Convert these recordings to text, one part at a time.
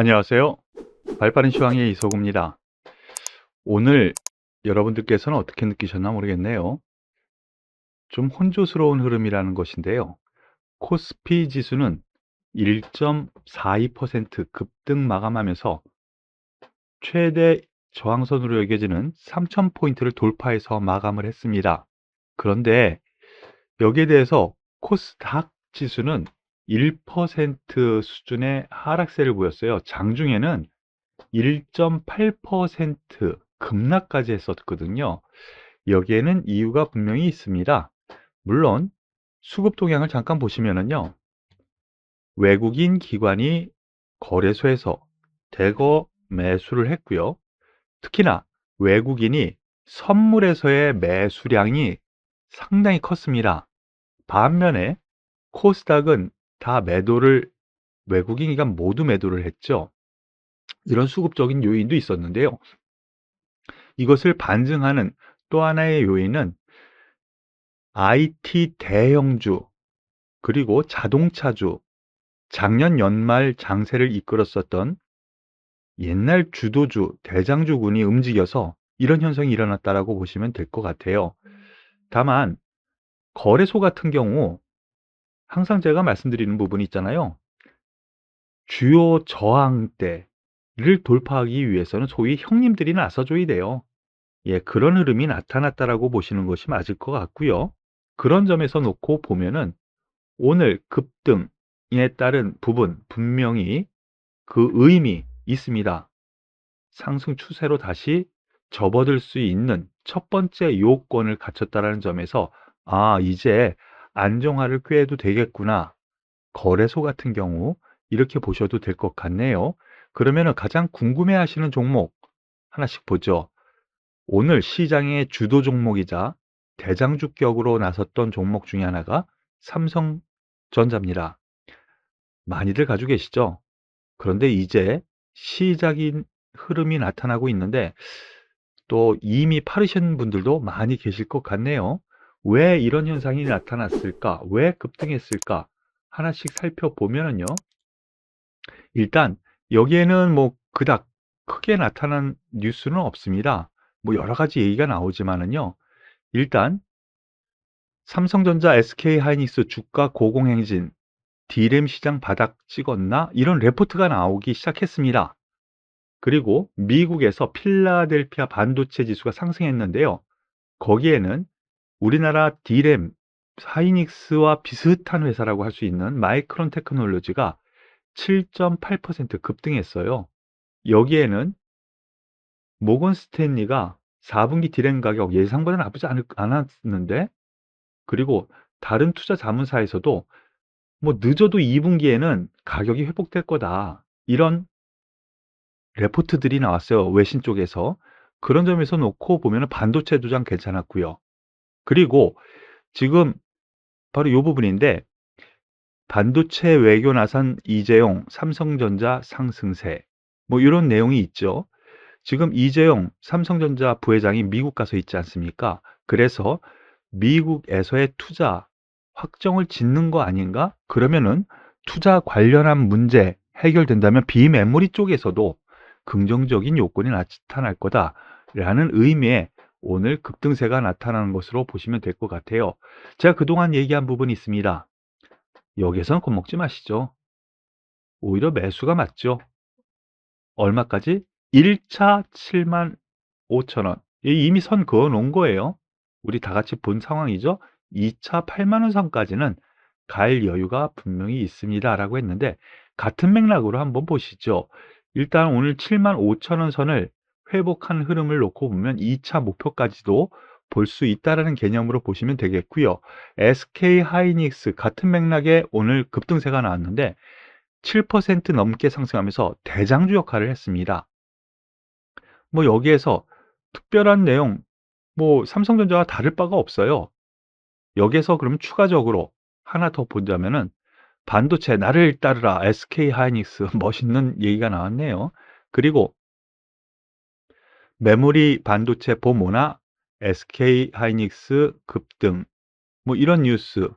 안녕하세요. 발빠른 시황의 이석우입니다. 오늘 여러분들께서는 어떻게 느끼셨나 모르겠네요. 좀 혼조스러운 흐름이라는 것인데요. 코스피 지수는 1.42% 급등 마감하면서 최대 저항선으로 여겨지는 3000포인트를 돌파해서 마감을 했습니다. 그런데 여기에 대해서 코스닥 지수는 1% 수준의 하락세를 보였어요. 장중에는 1.8% 급락까지 했었거든요. 여기에는 이유가 분명히 있습니다. 물론 수급 동향을 잠깐 보시면은요. 외국인 기관이 거래소에서 대거 매수를 했고요. 특히나 외국인이 선물에서의 매수량이 상당히 컸습니다. 반면에 코스닥은 다 외국인 기관 모두 매도를 했죠. 이런 수급적인 요인도 있었는데요. 이것을 반증하는 또 하나의 요인은 IT 대형주 그리고 자동차주, 작년 연말 장세를 이끌었었던 옛날 주도주, 대장주군이 움직여서 이런 현상이 일어났다라고 보시면 될 것 같아요. 다만 거래소 같은 경우 항상 제가 말씀드리는 부분이 있잖아요. 주요 저항대를 돌파하기 위해서는 소위 형님들이 나서줘야 돼요. 예, 그런 흐름이 나타났다라고 보시는 것이 맞을 것 같고요. 그런 점에서 놓고 보면은 오늘 급등에 따른 부분 분명히 그 의미 있습니다. 상승 추세로 다시 접어들 수 있는 첫 번째 요건을 갖췄다라는 점에서 이제 안정화를 꾀해도 되겠구나. 거래소 같은 경우 이렇게 보셔도 될 것 같네요. 그러면은 가장 궁금해하시는 종목 하나씩 보죠. 오늘 시장의 주도 종목이자 대장주격으로 나섰던 종목 중에 하나가 삼성전자입니다. 많이들 가지고 계시죠? 그런데 이제 시작인 흐름이 나타나고 있는데 또 이미 파르신 분들도 많이 계실 것 같네요. 왜 이런 현상이 나타났을까? 왜 급등했을까? 하나씩 살펴보면은요. 일단 여기에는 뭐 그닥 크게 나타난 뉴스는 없습니다. 뭐 여러 가지 얘기가 나오지만은요. 일단 삼성전자, SK하이닉스 주가 고공행진, D램 시장 바닥 찍었나? 이런 레포트가 나오기 시작했습니다. 그리고 미국에서 필라델피아 반도체 지수가 상승했는데요. 거기에는 우리나라 D램, 하이닉스와 비슷한 회사라고 할 수 있는 마이크론 테크놀로지가 7.8% 급등했어요. 여기에는 모건 스탠리가 4분기 D램 가격 예상보다 나쁘지 않았는데, 그리고 다른 투자 자문사에서도 뭐 늦어도 2분기에는 가격이 회복될 거다. 이런 레포트들이 나왔어요. 외신 쪽에서. 그런 점에서 놓고 보면 반도체 도장 괜찮았고요. 그리고 지금 바로 이 부분인데 반도체 외교 나선 이재용 삼성전자 상승세 뭐 이런 내용이 있죠. 지금 이재용 삼성전자 부회장이 미국 가서 있지 않습니까? 그래서 미국에서의 투자 확정을 짓는 거 아닌가? 그러면은 투자 관련한 문제 해결된다면 비메모리 쪽에서도 긍정적인 요건이 나타날 거다라는 의미의 오늘 급등세가 나타나는 것으로 보시면 될 것 같아요. 제가 그동안 얘기한 부분이 있습니다. 여기에서는 겁먹지 마시죠. 오히려 매수가 맞죠. 얼마까지? 1차 75,000원. 이미 선 그어 놓은 거예요. 우리 다 같이 본 상황이죠. 2차 8만 원 선까지는 갈 여유가 분명히 있습니다라고 했는데 같은 맥락으로 한번 보시죠. 일단 오늘 75,000원 선을 회복한 흐름을 놓고 보면 2차 목표까지도 볼 수 있다라는 개념으로 보시면 되겠고요. SK 하이닉스 같은 맥락에 오늘 급등세가 나왔는데 7% 넘게 상승하면서 대장주 역할을 했습니다. 뭐 여기에서 특별한 내용, 뭐 삼성전자와 다를 바가 없어요. 여기에서 그럼 추가적으로 하나 더 보자면은 반도체 나를 따르라 SK 하이닉스 멋있는 얘기가 나왔네요. 그리고 메모리 반도체 봄오나 SK 하이닉스 급등 뭐 이런 뉴스.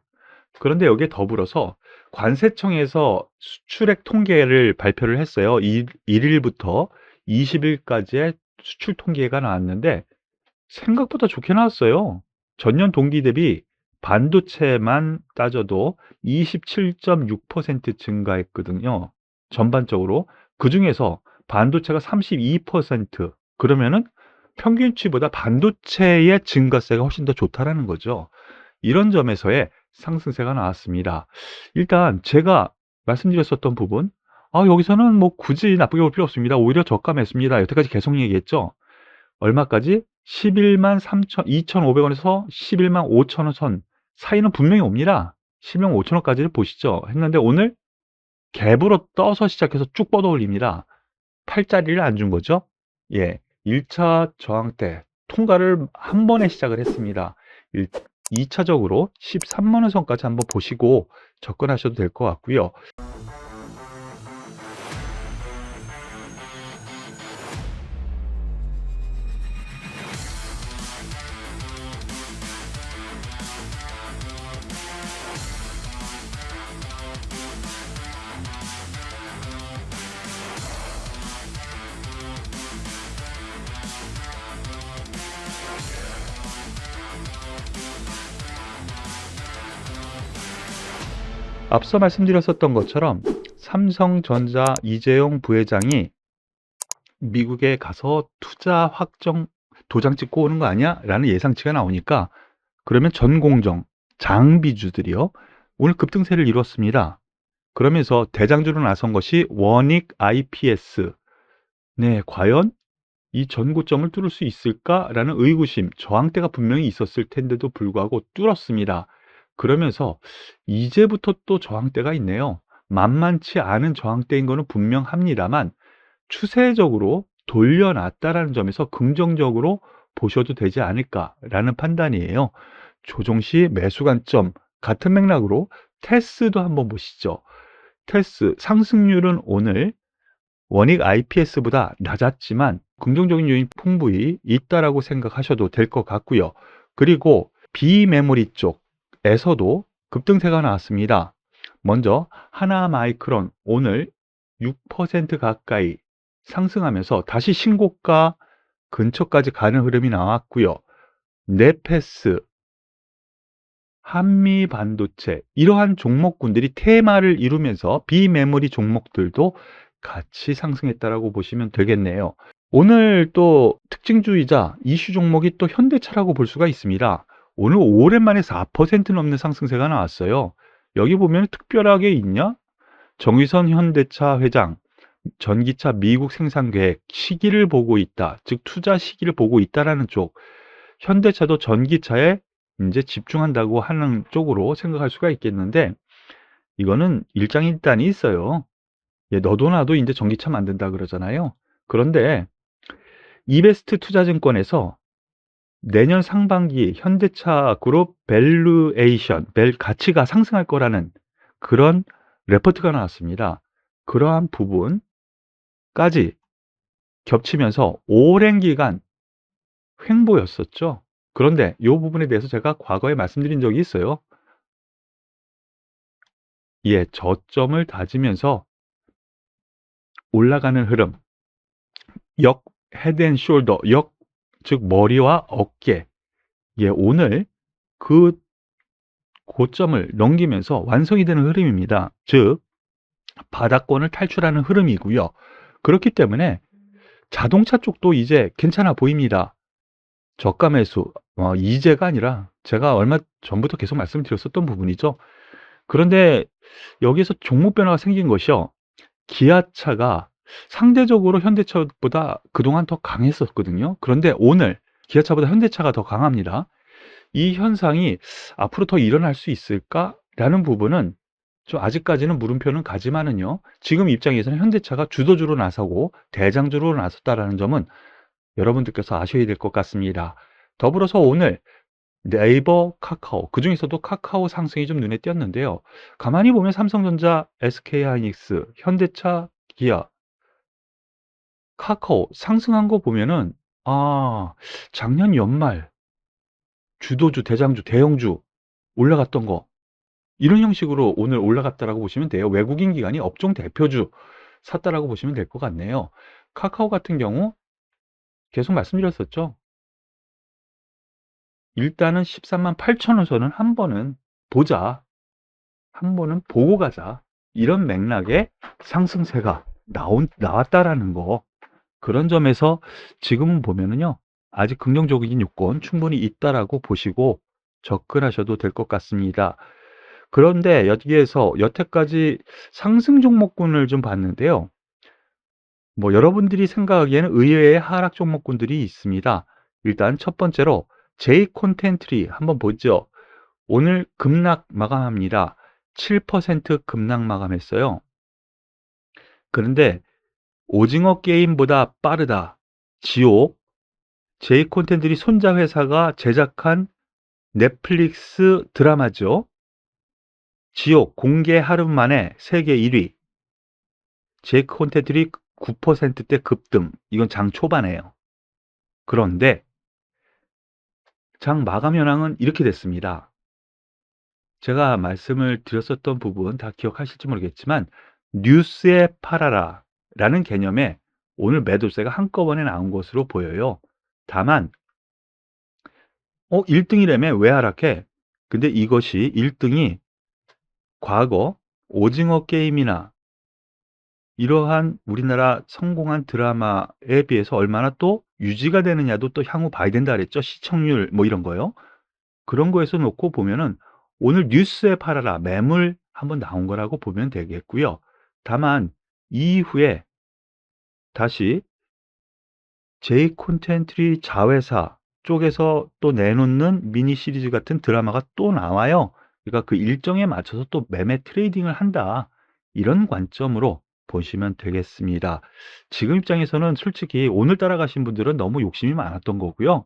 그런데 여기에 더불어서 관세청에서 수출액 통계를 발표를 했어요. 1일부터 20일까지의 수출 통계가 나왔는데 생각보다 좋게 나왔어요. 전년 동기 대비 반도체만 따져도 27.6% 증가했거든요. 전반적으로. 그중에서 반도체가 32%, 그러면은 평균치보다 반도체의 증가세가 훨씬 더 좋다라는 거죠. 이런 점에서의 상승세가 나왔습니다. 일단 제가 말씀드렸었던 부분, 여기서는 뭐 굳이 나쁘게 볼 필요 없습니다. 오히려 저가 매수입니다. 여태까지 계속 얘기했죠. 얼마까지? 11만 3천 2,500 원에서 11만 5천 원 선 사이는 분명히 옵니다. 11만 5천 원까지를 보시죠. 했는데 오늘 갭으로 떠서 시작해서 쭉 뻗어 올립니다. 팔자리를 안 준 거죠. 예, 1차 저항대 통과를 한 번에 시작을 했습니다. 2차적으로 13만 원 선까지 한번 보시고 접근하셔도 될 것 같고요. 앞서 말씀드렸었던 것처럼 삼성전자 이재용 부회장이 미국에 가서 투자 확정 도장 찍고 오는 거 아니야? 라는 예상치가 나오니까 그러면 전공정, 장비주들이요, 오늘 급등세를 이뤘습니다. 그러면서 대장주로 나선 것이 원익 IPS. 네, 과연 이 전고점을 뚫을 수 있을까라는 의구심, 저항대가 분명히 있었을 텐데도 불구하고 뚫었습니다. 그러면서 이제부터 또 저항대가 있네요. 만만치 않은 저항대인 거는 분명합니다만 추세적으로 돌려놨다라는 점에서 긍정적으로 보셔도 되지 않을까라는 판단이에요. 조정 시 매수 관점, 같은 맥락으로 테스도 한번 보시죠. 테스 상승률은 오늘 원익 IPS보다 낮았지만 긍정적인 요인 풍부히 있다라고 생각하셔도 될 것 같고요. 그리고 비메모리 쪽에서도 급등세가 나왔습니다. 먼저 하나마이크론 오늘 6% 가까이 상승하면서 다시 신고가 근처까지 가는 흐름이 나왔고요. 네페스, 한미반도체 이러한 종목군들이 테마를 이루면서 비메모리 종목들도 같이 상승했다라고 보시면 되겠네요. 오늘 또 특징주의자 이슈 종목이 또 현대차라고 볼 수가 있습니다. 오늘 오랜만에 4% 넘는 상승세가 나왔어요. 여기 보면 특별하게 있냐? 정의선 현대차 회장, 전기차 미국 생산 계획 시기를 보고 있다. 즉 투자 시기를 보고 있다라는 쪽. 현대차도 전기차에 이제 집중한다고 하는 쪽으로 생각할 수가 있겠는데 이거는 일장일단이 있어요. 예, 너도 나도 이제 전기차 만든다 그러잖아요. 그런데 이베스트 투자증권에서 내년 상반기 현대차 그룹 밸류에이션, 가치가 상승할 거라는 그런 레포트가 나왔습니다. 그러한 부분까지 겹치면서 오랜 기간 횡보였었죠. 그런데 이 부분에 대해서 제가 과거에 말씀드린 적이 있어요. 예, 저점을 다지면서 올라가는 흐름, 헤드 앤 숄더, 즉 머리와 어깨. 예, 오늘 그 고점을 넘기면서 완성이 되는 흐름입니다. 즉 바닥권을 탈출하는 흐름이고요. 그렇기 때문에 자동차 쪽도 이제 괜찮아 보입니다. 저가 매수, 이제가 아니라 제가 얼마 전부터 계속 말씀드렸었던 부분이죠. 그런데 여기서 종목 변화가 생긴 것이요. 기아차가 상대적으로 현대차보다 그동안 더 강했었거든요. 그런데 오늘 기아차보다 현대차가 더 강합니다. 이 현상이 앞으로 더 일어날 수 있을까라는 부분은 좀 아직까지는 물음표는 가지만은요. 지금 입장에서는 현대차가 주도주로 나서고 대장주로 나섰다라는 점은 여러분들께서 아셔야 될 것 같습니다. 더불어서 오늘 네이버, 카카오, 그중에서도 카카오 상승이 좀 눈에 띄었는데요. 가만히 보면 삼성전자, SK하이닉스, 현대차, 기아, 카카오 상승한 거 보면은 작년 연말 주도주, 대장주, 대형주 올라갔던 거 이런 형식으로 오늘 올라갔다라고 보시면 돼요. 외국인 기관이 업종 대표주 샀다라고 보시면 될 것 같네요. 카카오 같은 경우 계속 말씀드렸었죠. 일단은 138,000원 선은 한 번은 보자. 한 번은 보고 가자. 이런 맥락의 상승세가 나왔다라는 거. 그런 점에서 지금은 보면은요. 아직 긍정적인 요건 충분히 있다라고 보시고 접근하셔도 될 것 같습니다. 그런데 여기에서 여태까지 상승 종목군을 좀 봤는데요. 뭐 여러분들이 생각하기에는 의외의 하락 종목군들이 있습니다. 일단 첫 번째로 J 콘텐트리 한번 보죠. 오늘 급락 마감합니다. 7% 급락 마감했어요. 그런데 오징어 게임보다 빠르다. 지옥 J 콘텐트리 손자 회사가 제작한 넷플릭스 드라마죠. 지옥 공개 하루 만에 세계 1위. J 콘텐트리 9%대 급등. 이건 장 초반에요. 그런데 장 마감 현황은 이렇게 됐습니다. 제가 말씀을 드렸었던 부분 다 기억하실지 모르겠지만 뉴스에 팔아라 라는 개념에 오늘 매도세가 한꺼번에 나온 것으로 보여요. 다만 1등이라며 왜 하락해? 근데 이것이 1등이 과거 오징어 게임이나 이러한 우리나라 성공한 드라마에 비해서 얼마나 또 유지가 되느냐도 또 향후 봐야 된다 그랬죠. 시청률 뭐 이런 거요. 그런 거에서 놓고 보면은 오늘 뉴스에 팔아라 매물 한번 나온 거라고 보면 되겠고요. 다만 이후에 다시 J 콘텐트리 자회사 쪽에서 또 내놓는 미니 시리즈 같은 드라마가 또 나와요. 그러니까 그 일정에 맞춰서 또 매매 트레이딩을 한다. 이런 관점으로 보시면 되겠습니다. 지금 입장에서는 솔직히 오늘 따라가신 분들은 너무 욕심이 많았던 거고요.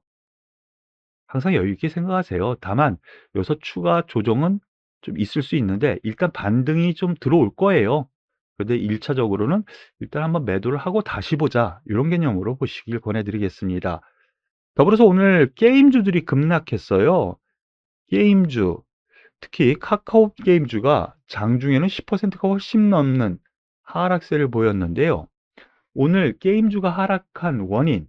항상 여유 있게 생각하세요. 다만 여기서 추가 조정은 좀 있을 수 있는데 일단 반등이 좀 들어올 거예요. 그런데 1차적으로는 일단 한번 매도를 하고 다시 보자. 이런 개념으로 보시길 권해드리겠습니다. 더불어서 오늘 게임주들이 급락했어요. 게임주, 특히 카카오 게임주가 장중에는 10%가 훨씬 넘는 하락세를 보였는데요. 오늘 게임주가 하락한 원인,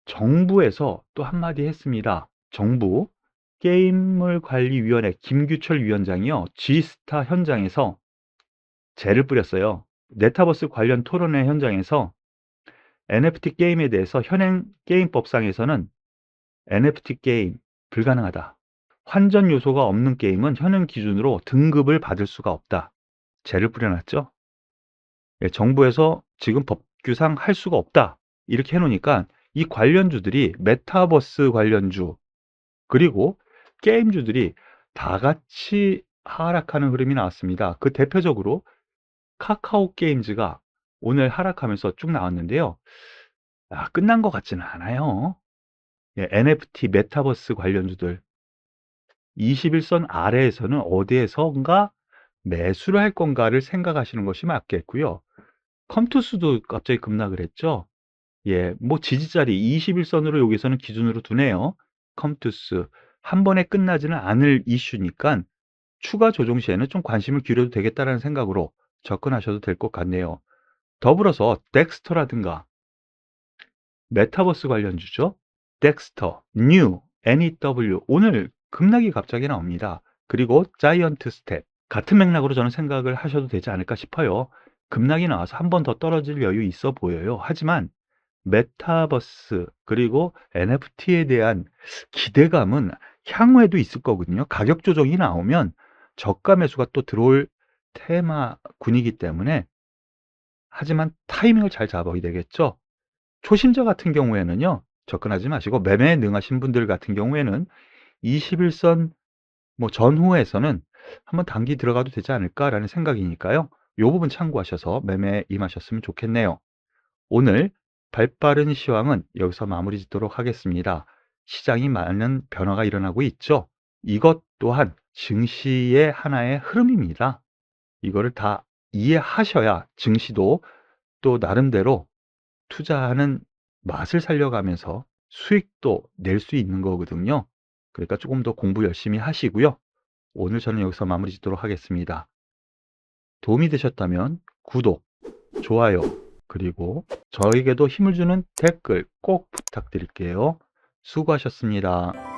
정부에서 또 한마디 했습니다. 정부 게임물관리위원회 김규철 위원장이요. G스타 현장에서 재를 뿌렸어요. 메타버스 관련 토론회 현장에서 NFT 게임에 대해서 현행 게임법상에서는 NFT 게임 불가능하다. 환전 요소가 없는 게임은 현행 기준으로 등급을 받을 수가 없다. 재를 뿌려놨죠. 예, 정부에서 지금 법규상 할 수가 없다. 이렇게 해놓으니까 이 관련주들이 메타버스 관련주 그리고 게임주들이 다 같이 하락하는 흐름이 나왔습니다. 그 대표적으로 카카오 게임즈가 오늘 하락하면서 쭉 나왔는데요. 끝난 것 같지는 않아요. 예, NFT 메타버스 관련주들 21선 아래에서는 어디에선가 매수를 할 건가를 생각하시는 것이 맞겠고요. 컴투스도 갑자기 급락을 했죠. 예, 뭐 지지자리 21선으로 여기서는 기준으로 두네요. 컴투스 한 번에 끝나지는 않을 이슈니까 추가 조정 시에는 좀 관심을 기울여도 되겠다라는 생각으로 접근하셔도 될 것 같네요. 더불어서 덱스터라든가 메타버스 관련주죠. 덱스터, 뉴, NEW 오늘 급락이 갑자기 나옵니다. 그리고 자이언트 스텝 같은 맥락으로 저는 생각을 하셔도 되지 않을까 싶어요. 급락이 나와서 한 번 더 떨어질 여유 있어 보여요. 하지만 메타버스 그리고 NFT에 대한 기대감은 향후에도 있을 거거든요. 가격 조정이 나오면 저가 매수가 또 들어올 테마군이기 때문에 하지만 타이밍을 잘 잡아야 되겠죠. 초심자 같은 경우에는요. 접근하지 마시고 매매에 능하신 분들 같은 경우에는 21선 뭐 전후에서는 한번 단기 들어가도 되지 않을까라는 생각이니까요. 이 부분 참고하셔서 매매에 임하셨으면 좋겠네요. 오늘 발빠른 시황은 여기서 마무리 짓도록 하겠습니다. 시장이 많은 변화가 일어나고 있죠. 이것 또한 증시의 하나의 흐름입니다. 이거를 다 이해하셔야 증시도 또 나름대로 투자하는 맛을 살려가면서 수익도 낼 수 있는 거거든요. 그러니까 조금 더 공부 열심히 하시고요. 오늘 저는 여기서 마무리 짓도록 하겠습니다. 도움이 되셨다면 구독, 좋아요, 그리고 저에게도 힘을 주는 댓글 꼭 부탁드릴게요. 수고하셨습니다.